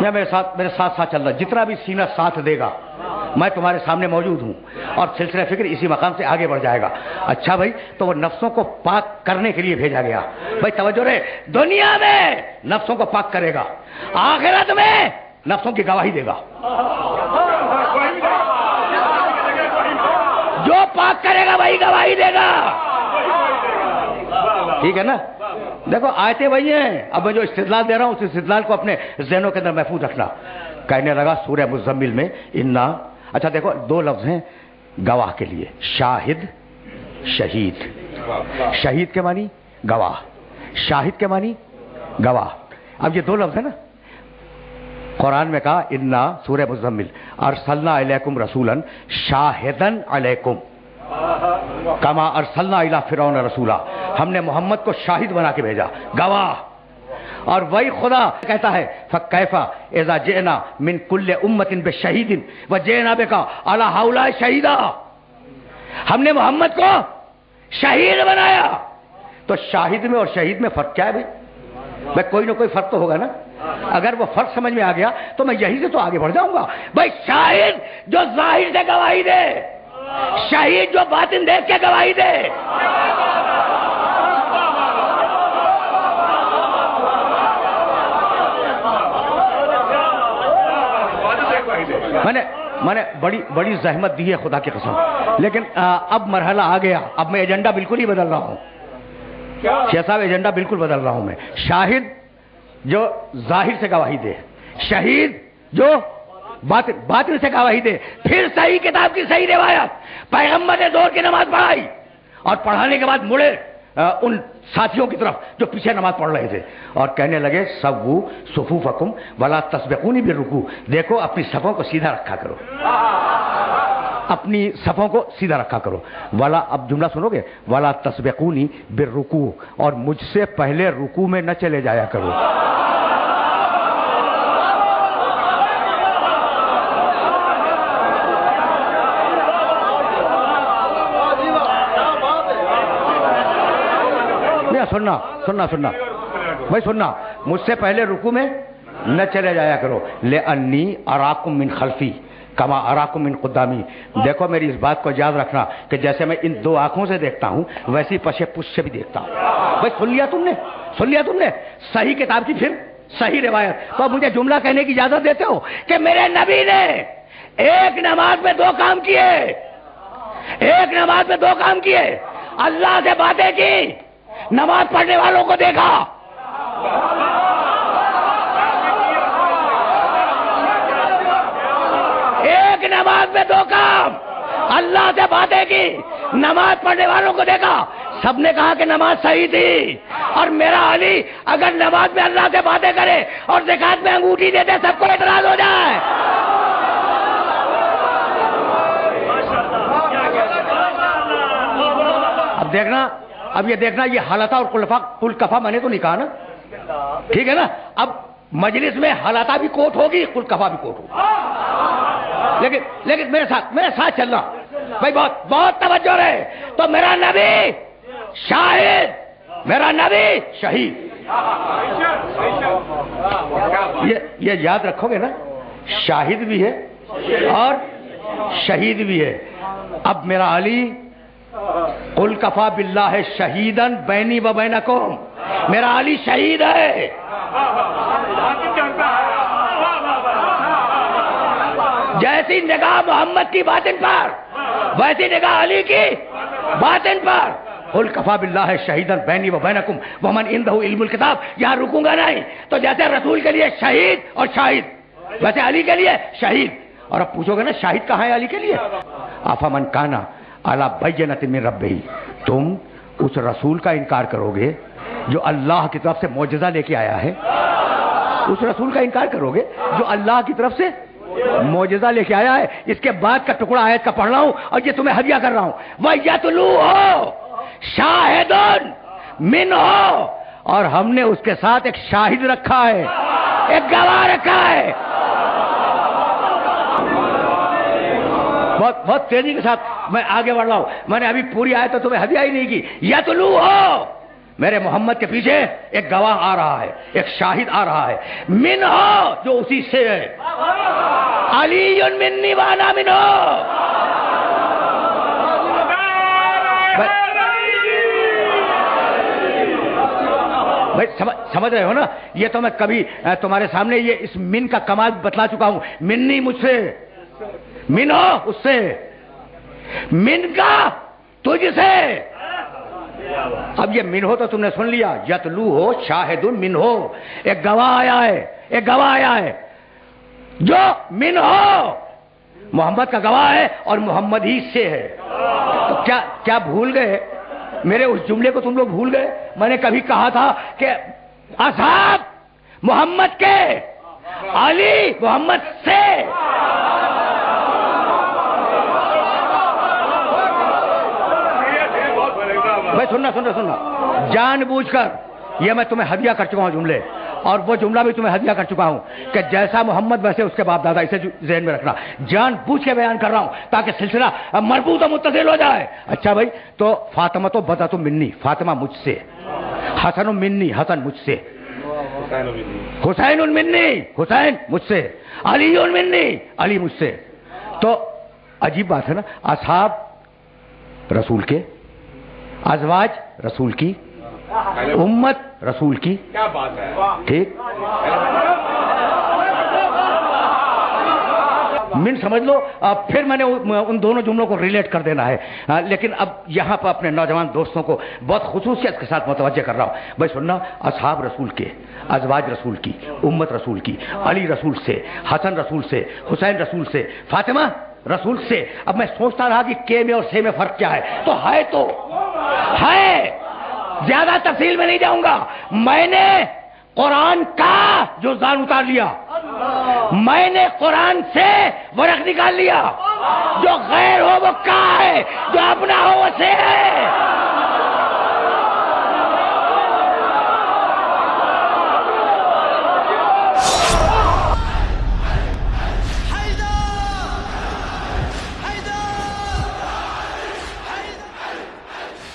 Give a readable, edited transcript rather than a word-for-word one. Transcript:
یا میرے ساتھ ساتھ چل رہا، جتنا بھی سینہ ساتھ دے گا میں تمہارے سامنے موجود ہوں، اور سلسلہ فکر اسی مقام سے آگے بڑھ جائے گا۔ اچھا بھائی، تو وہ نفسوں کو پاک کرنے کے لیے بھیجا گیا۔ بھائی توجہ رہے، دنیا میں نفسوں کو پاک کرے گا، آخرت میں نفسوں کی گواہی دے گا۔ جو پاک کرے گا وہی گواہی دے گا، ٹھیک ہے نا؟ دیکھو آیتیں وہی ہیں، اب میں جو استدلال دے رہا ہوں اس استدلال کو اپنے ذہنوں کے اندر محفوظ رکھنا۔ کہنے لگا سورہ مزمل میں انا، اچھا دیکھو دو لفظ ہیں گواہ کے لیے، شاہد شہید۔ شہید کے معنی گواہ، شاہد کے معنی گواہ۔ اب یہ دو لفظ ہیں نا، قرآن میں کہا انا سورہ مزمل ارسلنا الیکم رسولا شاہدا علیکم کما ارسلنا الی فرعون رسولا، ہم نے محمد کو شاہد بنا کے بھیجا، گواہ۔ اور وہی خدا کہتا ہے فکیف اذا جئنا من کل امۃ بشہید وجئنا بک علی ہؤلاء شہیدا، ہم نے محمد کو شہید بنایا۔ تو شاہد میں اور شہید میں فرق کیا ہے بھائی کوئی نہ کوئی فرق تو ہوگا نا۔ اگر وہ فرق سمجھ میں آ گیا تو میں یہی سے تو آگے بڑھ جاؤں گا۔ بھائی شاہد جو ظاہر سے گواہی دے، شہید جو باطن دیکھ کے گواہی دے۔ میں نے بڑی زحمت دی ہے خدا کی قسم، لیکن اب مرحلہ آ گیا، اب میں ایجنڈا بالکل ہی بدل رہا ہوں شیخ صاحب، ایجنڈا بالکل بدل رہا ہوں میں۔ شاہد جو ظاہر سے گواہی دے، شہید جو باطن سے گواہی دے۔ پھر صحیح کتاب کی صحیح روایت، پیغمبر نے زور کی نماز پڑھائی اور پڑھانے کے بعد مڑے ان ساتھیوں کی طرف جو پیچھے نماز پڑھ رہے تھے اور کہنے لگے سووا صفوفکم ولا تسبقونی بالرکوع، دیکھو اپنی صفوں کو سیدھا رکھا کرو، اپنی صفوں کو سیدھا رکھا کرو۔ ولا، اب جملہ سنو گے، ولا تسبقونی بالرکوع، اور مجھ سے پہلے رکوع میں نہ چلے جایا کرو۔ سننا بھائی، سننا، مجھ سے پہلے رکوع میں نہ چلے جایا کرو۔ لأنی اراکم من خلفی کما اراکم من قدامی، دیکھو میری اس بات کو یاد رکھنا کہ جیسے میں ان دو آنکھوں سے دیکھتا ہوں ویسی پشے پش سے بھی دیکھتا ہوں۔ بھائی سن لیا تم نے صحیح کتاب کی پھر صحیح روایت، تو مجھے جملہ کہنے کی اجازت دیتے ہو کہ میرے نبی نے ایک نماز میں دو کام کیے، اللہ سے باتیں کی، نماز پڑھنے والوں کو دیکھا۔ ایک نماز میں دو کام، اللہ سے باتیں کی، نماز پڑھنے والوں کو دیکھا۔ سب نے کہا کہ نماز صحیح تھی، اور میرا علی اگر نماز میں اللہ سے باتیں کرے اور زکات میں انگوٹھی دے دے سب کو اعتراض ہو جائے۔ اب یہ دیکھنا یہ حالتا اور کل کفا میں نے تو نہیں کہا نا، ٹھیک ہے نا؟ اب مجلس میں حالتا بھی کوٹ ہوگی، کل کفا بھی کوٹ ہوگی، لیکن میرے ساتھ چلنا بھائی، بہت توجہ رہے۔ تو میرا نبی شاہد، میرا نبی شہید، یہ یاد رکھو گے نا، شاہد بھی ہے اور شہید بھی ہے۔ اب میرا علی قل کفا باللہ شہیدن بینی و بینکم، میرا علی شہید ہے۔ جیسی نگاہ محمد کی باطن پر ویسی نگاہ علی کی باطن پر۔ قل کفا باللہ شہیدن بینی و بینکم ومن عندہ علم الکتاب، یہاں رکوں گا نہیں، تو جیسے رسول کے لیے شہید اور شاہد ویسے علی کے لیے شہید۔ اور اب پوچھو گے نا شاہد کہاں ہے علی کے لیے؟ افمن کانا علی بینۃ من ربہ، تم اس رسول کا انکار کرو گے جو اللہ کی طرف سے معجزہ لے کے آیا ہے؟ اس رسول کا انکار کرو گے جو اللہ کی طرف سے معجزہ لے کے آیا ہے؟ اس کے بعد کا ٹکڑا آیت کا پڑھ رہا ہوں اور یہ تمہیں ہدیہ کر رہا ہوں۔ وَيَتْلُوهُ شَاهِدٌ مِّنْهُ، اور ہم نے اس کے ساتھ ایک شاہد رکھا ہے، ایک گواہ رکھا ہے۔ بہت تیزی کے ساتھ میں آگے بڑھ رہا ہوں، میں نے ابھی پوری آیت تو تمہیں ہدیہ ہی نہیں کی۔ یتلو ہو، میرے محمد کے پیچھے ایک گواہ آ رہا ہے، ایک شاہد آ رہا ہے، من ہو جو اسی سے ہے، علی منی وانا من ہو۔ بھائی سمجھ رہے ہو نا؟ یہ تو میں کبھی تمہارے سامنے یہ اس من کا کمال بتلا چکا ہوں، منی مجھ سے، من ہو اس سے، من کا تجھ سے۔ اب یہ من ہو تو تم نے سن لیا، یتلو ہو شاہد من ہو، ایک گواہ آیا ہے، ایک گواہ آیا ہے جو من ہو، محمد کا گواہ ہے اور محمد ہی سے ہے۔ تو کیا بھول گئے میرے اس جملے کو؟ تم لوگ بھول گئے؟ میں نے کبھی کہا تھا کہ اصحاب محمد کے، علی محمد سے۔ بھائی سننا، جان بوجھ کر یہ میں تمہیں ہدیہ کر چکا ہوں جملے، اور وہ جملہ بھی تمہیں ہدیہ کر چکا ہوں کہ جیسا محمد ویسے اس کے باپ دادا، اسے ذہن میں رکھنا۔ جان بوجھ کے بیان کر رہا ہوں تاکہ سلسلہ مربوط و متصل ہو جائے۔ اچھا بھائی، تو فاطمہ تو بدعت منی، فاطمہ مجھ سے، حسن منی، حسن مجھ سے، حسین منی، حسین مجھ سے، علی منی، علی مجھ سے۔ تو عجیب بات ہے نا، اصحاب رسول کے، ازواج رسول کی، امت رسول کی، کیا بات ہے، ٹھیک؟ من سمجھ لو، پھر میں نے ان دونوں جملوں کو ریلیٹ کر دینا ہے، لیکن اب یہاں پر اپنے نوجوان دوستوں کو بہت خصوصیت کے ساتھ متوجہ کر رہا ہوں۔ بھائی سننا، اصحاب رسول کے، ازواج رسول کی، امت رسول کی، علی رسول سے، حسن رسول سے، حسین رسول سے، فاطمہ رسول سے۔ اب میں سوچتا رہا کہ کے میں اور سے میں فرق کیا ہے، تو ہے، زیادہ تفصیل میں نہیں جاؤں گا۔ میں نے قرآن کا جو زان اتار لیا، میں نے قرآن سے ورق نکال لیا، جو غیر ہو وہ کا ہے، جو اپنا ہو وہ سے ہے۔